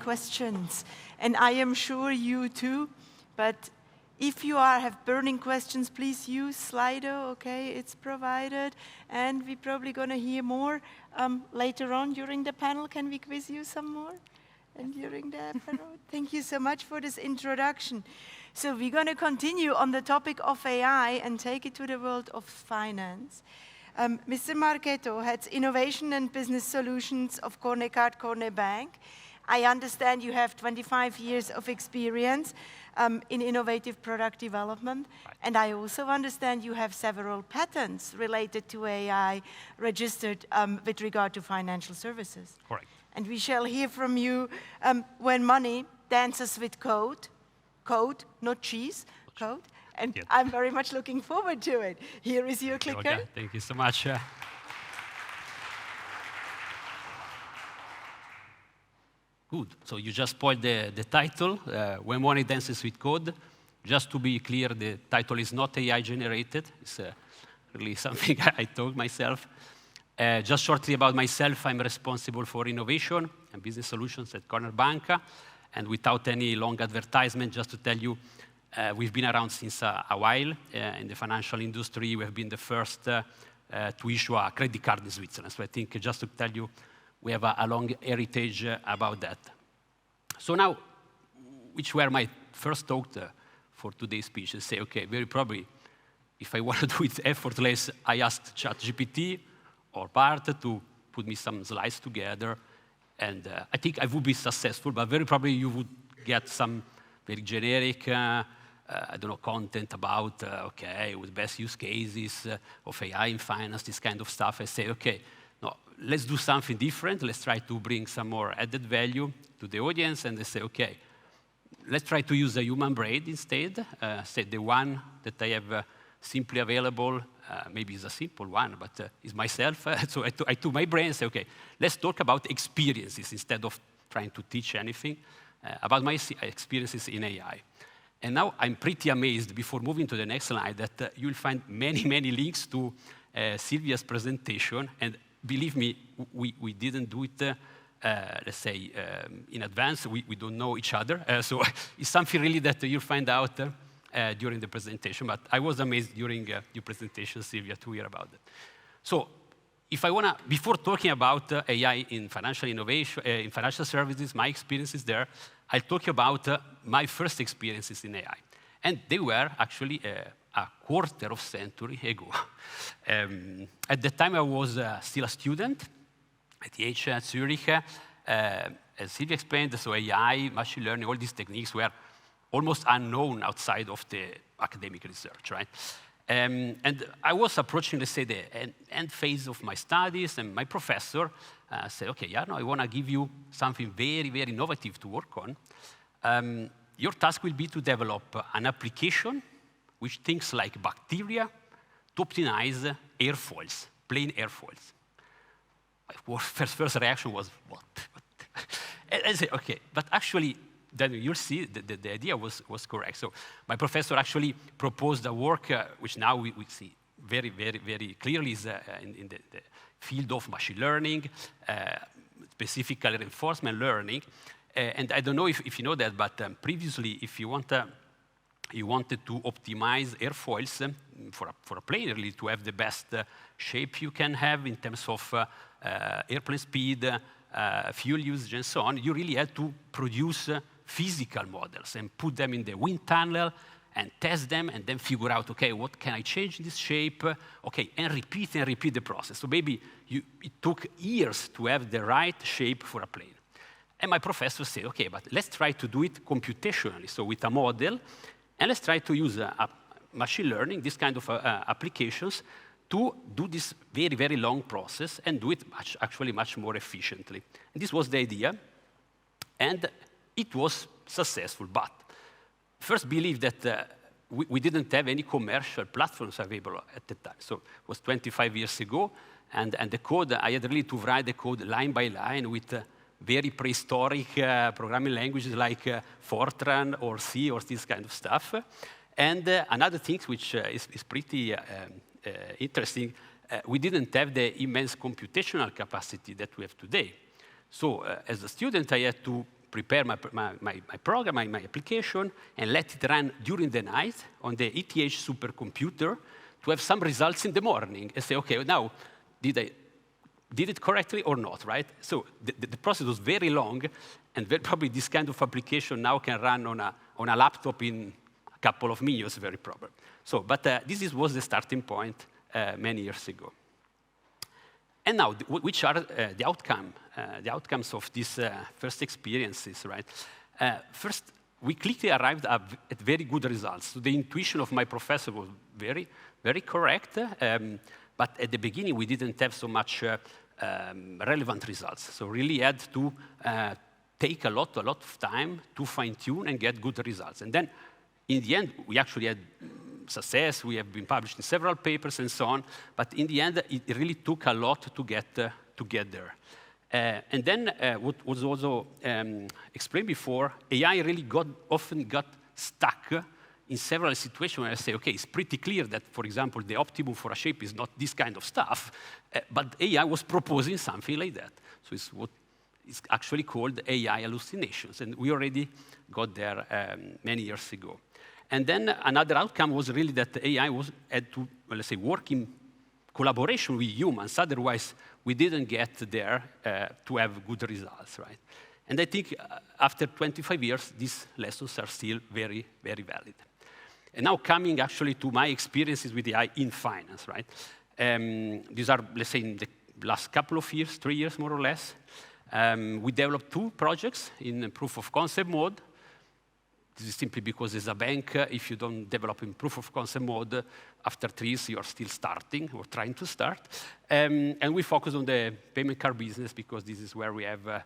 questions. And I am sure you too, but if you have burning questions, please use Slido, okay? It's provided. And we're probably going to hear more later on during the panel. Can we quiz you some more? And during the panel? Thank you so much for this introduction. So we're going to continue on the topic of AI and take it to the world of finance. Mr. Marchetto heads Innovation and Business Solutions of Cornèr Bank. I understand you have 25 years of experience in innovative product development. Right. And I also understand you have several patents related to AI registered with regard to financial services. Correct. And we shall hear from you when money dances with code. Code, not cheese, code. And yes. I'm very much looking forward to it. Here is your clicker. Okay. Thank you so much. Good. So you just spoiled the title, When Money Dances with Code. Just to be clear, the title is not AI generated. It's really something I told myself. Just shortly about myself, I'm responsible for innovation and business solutions at Cornèr Bank. And without any long advertisement, just to tell you, we've been around since a while in the financial industry. We have been the first to issue a credit card in Switzerland. So I think just to tell you, we have a long heritage about that. So now, which were my first talk for today's speech, and say, okay, very probably, if I want to do it effortless, I asked ChatGPT or Bart to put me some slides together. And I think I would be successful, but very probably you would get some very generic, I don't know, content about, okay, with best use cases of AI in finance, this kind of stuff. I say, okay, no, let's do something different. Let's try to bring some more added value to the audience. And they say, okay, let's try to use a human brain instead. Say the one that I have simply available, maybe it's a simple one, but it's myself. So I took my brain and said, okay, let's talk about experiences instead of trying to teach anything about my experiences in AI. And now I'm pretty amazed, before moving to the next slide, that you'll find many, many links to Silvia's presentation. And believe me, we didn't do it, let's say, in advance. We don't know each other. So it's something really that you'll find out during the presentation, but I was amazed during your presentation, Silvia, to hear about that. So, if I wanna, before talking about AI in financial innovation, in financial services, my experiences there, I'll talk about my first experiences in AI. And they were actually a quarter of a century ago. At the time, I was still a student at the ETH Zurich. As Silvia explained, so AI, machine learning, all these techniques were almost unknown outside of the academic research, right? And I was approaching, let's say, the end phase of my studies, and my professor said, okay, Jarno, I want to give you something very, very innovative to work on. Your task will be to develop an application which thinks like bacteria to optimize airfoils, plain airfoils. My first reaction was, what? And I said, okay, but actually, then you'll see the idea was correct. So my professor actually proposed a work which now we see very, very, very clearly is in the field of machine learning, specifically reinforcement learning. And I don't know if you know that, but previously, if you wanted to optimize airfoils for a plane, really, to have the best shape you can have in terms of airplane speed, fuel usage, and so on, you really had to produce physical models and put them in the wind tunnel and test them and then figure out, okay, what can I change in this shape? Okay, and repeat the process. So maybe it took years to have the right shape for a plane. And my professor said, okay, but let's try to do it computationally, so with a model, and let's try to use a machine learning, this kind of applications, to do this very, very long process and do it actually much more efficiently. And this was the idea. And it was successful, but first believe that we didn't have any commercial platforms available at the time. So it was 25 years ago, and the code, I had really to write the code line by line with very prehistoric programming languages like Fortran or C or this kind of stuff. And another thing which is pretty interesting, we didn't have the immense computational capacity that we have today. So as a student, I had to prepare my program, my application, and let it run during the night on the ETH supercomputer to have some results in the morning and say, okay, now, did I did it correctly or not, right? So the process was very long, and probably this kind of application now can run on a laptop in a couple of minutes, very probably. So, but this was the starting point many years ago. And now, which are the outcomes of these first experiences, right? First, we quickly arrived at very good results. So the intuition of my professor was very, very correct. But at the beginning, we didn't have so much relevant results. So really had to take a lot of time to fine-tune and get good results. And then, in the end, we actually had success. We have been published in several papers and so on. But in the end, it really took a lot to get there. And then, what was also explained before, AI really often got stuck in several situations where I say, okay, it's pretty clear that, for example, the optimum for a shape is not this kind of stuff, but AI was proposing something like that. So it's what is actually called AI hallucinations, and we already got there many years ago. And then another outcome was really that the AI had to, well, let's say, work in collaboration with humans. Otherwise, we didn't get there to have good results, right? And I think after 25 years, these lessons are still very, very valid. And now coming actually to my experiences with AI in finance, right? These are, let's say, in the last couple of years, 3 years more or less. We developed 2 projects in proof of concept mode. This is simply because as a bank, if you don't develop in proof of concept mode, after 3 years, you are still starting or trying to start. And we focus on the payment card business because this is where we have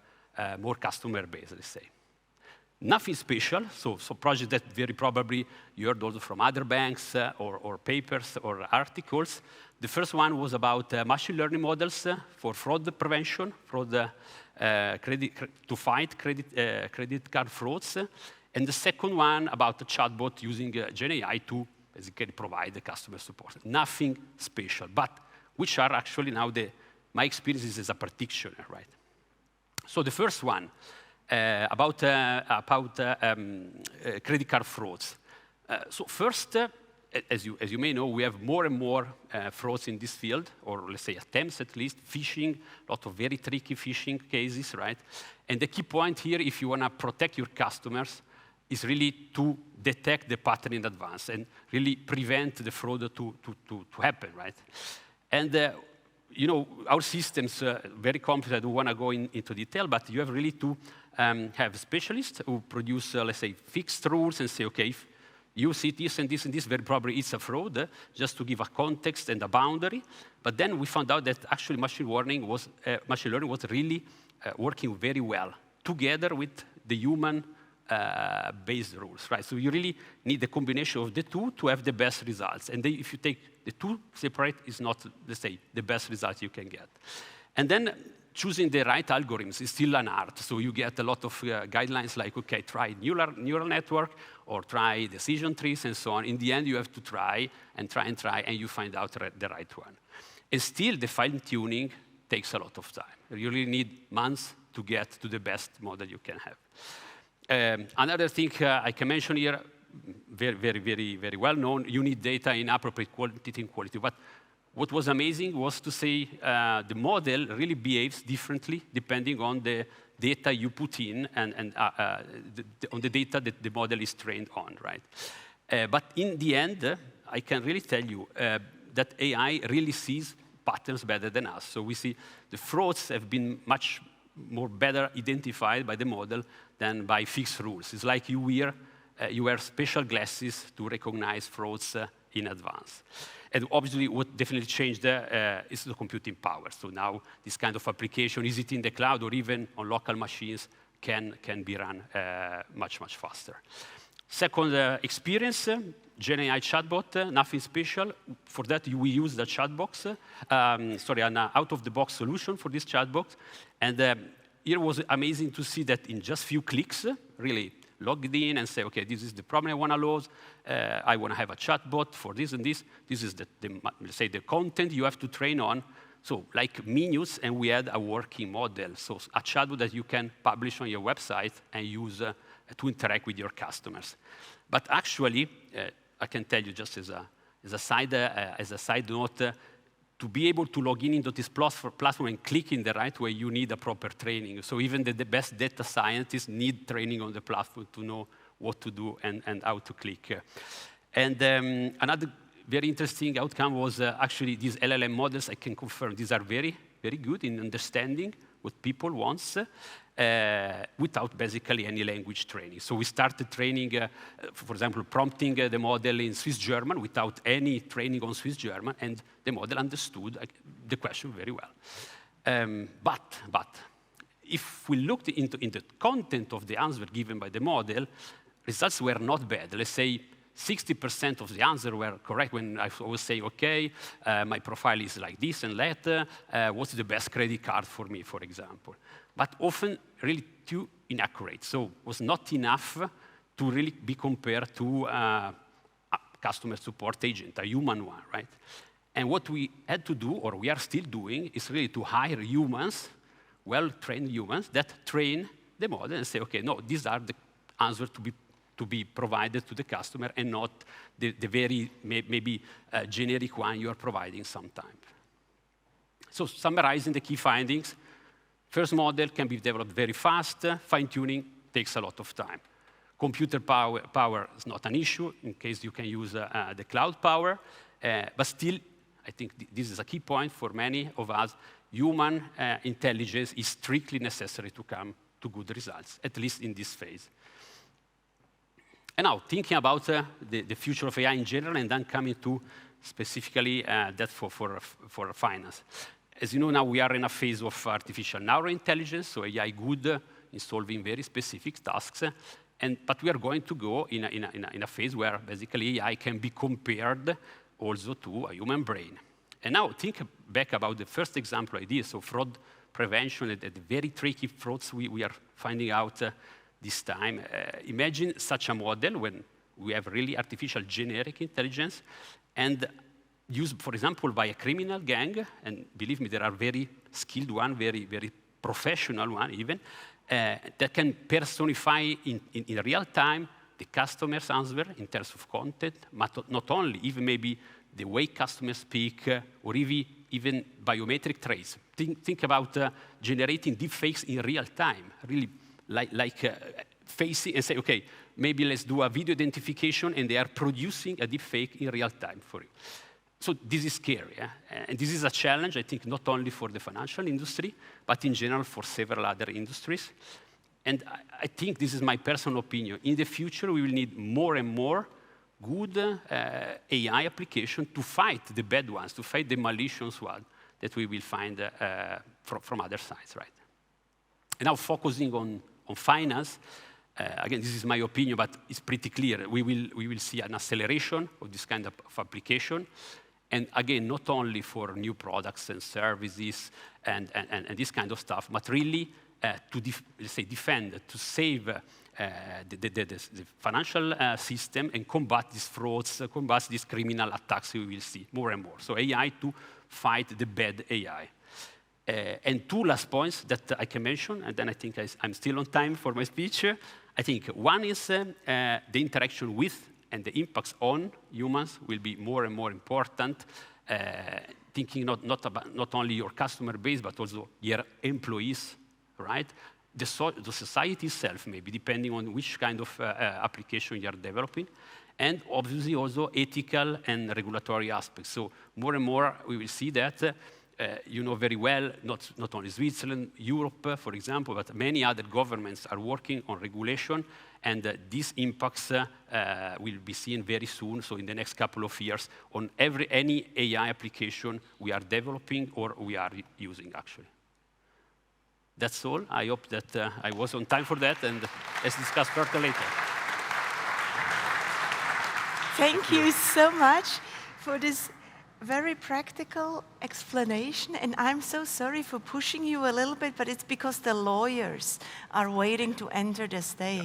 more customer base, let's say. Nothing special, so projects that very probably you heard also from other banks or papers or articles. The first one was about machine learning models for fraud prevention, to fight credit card frauds. And the second one about a chatbot using GenAI to basically provide the customer support. Nothing special, but which are actually now my experiences as a practitioner, right? So the first one, about credit card frauds. So first, as you may know, we have more and more frauds in this field, or let's say attempts at least, phishing, a lot of very tricky phishing cases, right? And the key point here, if you want to protect your customers, is really to detect the pattern in advance and really prevent the fraud to happen, right? And you know, our systems very complex. I don't want to go into detail, but you have really to have specialists who produce, let's say, fixed rules and say, okay, if you see this and this and this, very probably it's a fraud, just to give a context and a boundary. But then we found out that actually machine learning was really working very well together with the human based rules, right? So you really need the combination of the two to have the best results. And if you take the two separate, it's not, let's say, the best result you can get. And then choosing the right algorithms is still an art. So you get a lot of guidelines like, okay, try neural network or try decision trees and so on. In the end, you have to try, and you find out the right one. And still, the fine-tuning takes a lot of time. You really need months to get to the best model you can have. Another thing I can mention here, very well known, you need data in appropriate quantity and quality. But what was amazing was to see the model really behaves differently depending on the data you put in and on the data that the model is trained on, right? But in the end, I can really tell you that AI really sees patterns better than us. So we see the frauds have been much more better identified by the model than by fixed rules. It's like you wear special glasses to recognize frauds in advance. And obviously, what definitely changed is the computing power. So now this kind of application, is it in the cloud or even on local machines, can be run much faster. Second experience, GenAI chatbot, nothing special. For that, we use the chatbox, an out-of-the-box solution for this chatbot. And it was amazing to see that in just few clicks, really logged in and say, okay, this is the problem I want to solve. I want to have a chatbot for this and this. This is let's say, the content you have to train on. So like minutes, and we had a working model. So a chatbot that you can publish on your website and use to interact with your customers. But actually, I can tell you just as a side note, to be able to log in into this platform and click in the right way, you need a proper training. So even the best data scientists need training on the platform to know what to do and how to click. And another very interesting outcome was actually these LLM models. I can confirm these are very, very good in understanding what people want without basically any language training. So we started training, for example, prompting the model in Swiss German without any training on Swiss German, and the model understood the question very well. But if we looked into the content of the answer given by the model, results were not bad. Let's say 60% of the answers were correct when I always say, okay, my profile is like this and that, what's the best credit card for me, for example. But often really too inaccurate. So was not enough to really be compared to a customer support agent, a human one, right? And what we had to do, or we are still doing, is really to hire humans, well-trained humans, that train the model and say, okay, no, these are the answers to be provided to the customer and not the very maybe generic one you are providing sometimes. So summarizing the key findings, first model can be developed very fast, fine-tuning takes a lot of time. Computer power is not an issue in case you can use the cloud power, but still, I think this is a key point for many of us, human intelligence is strictly necessary to come to good results, at least in this phase. And now, thinking about the future of AI in general, and then coming to specifically that for finance. As you know, now we are in a phase of artificial neurointelligence, so AI good in solving very specific tasks. But we are going to go in a phase where basically AI can be compared also to a human brain. And now think back about the first example I did, so fraud prevention, the very tricky frauds we are finding out this time. Imagine such a model when we have really artificial generic intelligence and used, for example, by a criminal gang, and believe me, there are very skilled one, very, very professional one even, that can personify in real time the customer's answer in terms of content, but not only, even maybe the way customers speak, or even biometric traits. Think about generating deepfakes in real time, really like facing and say, okay, maybe let's do a video identification, and they are producing a deepfake in real time for you. So this is scary, and this is a challenge, I think, not only for the financial industry, but in general for several other industries. And I think this is my personal opinion. In the future, we will need more and more good AI application to fight the bad ones, to fight the malicious ones that we will find from other sides, right? And now focusing on finance, again, this is my opinion, but it's pretty clear. We will see an acceleration of this kind of application. And again, not only for new products and services and this kind of stuff, but really to defend, to save the financial system and combat these frauds, combat these criminal attacks we will see more and more. So AI to fight the bad AI. And two last points that I can mention, and then I think I'm still on time for my speech. I think one is the interaction with and the impacts on humans will be more and more important, thinking not only your customer base, but also your employees, right? The society itself, maybe, depending on which kind of application you are developing, and obviously also ethical and regulatory aspects. So more and more we will see that, you know very well, not only Switzerland, Europe, for example, but many other governments are working on regulation, and these impacts will be seen very soon, so in the next couple of years, on any AI application we are developing or we are using, actually. That's all. I hope that I was on time for that, and let's discuss further later. Thank you so much for this very practical explanation, and I'm so sorry for pushing you a little bit, but it's because the lawyers are waiting to enter the stage.